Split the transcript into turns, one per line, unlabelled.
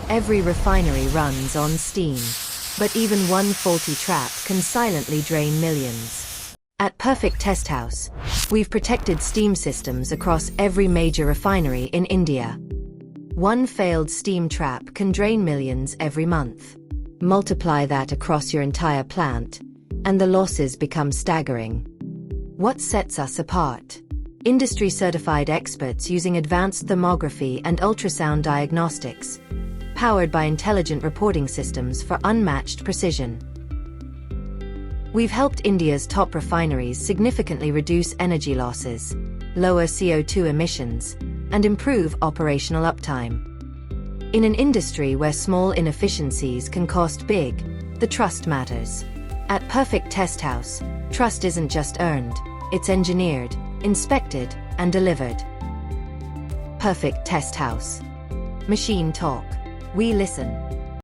Every refinery runs on steam. But even one faulty trap can silently drain millions. At Perfect Test House, we've protected steam systems across every major refinery in India. One failed steam trap can drain millions every month. Multiply that across your entire plant, and the losses become staggering. What sets us apart? Industry-certified experts using advanced thermography and ultrasound diagnostics, powered by intelligent reporting systems for unmatched precision. We've helped India's top refineries significantly reduce energy losses, lower CO2 emissions, and improve operational uptime. In an industry where small inefficiencies can cost big, the trust matters. At Perfect Test House, trust isn't just earned, it's engineered, inspected, and delivered. Perfect Test House. Machine talk. We listen.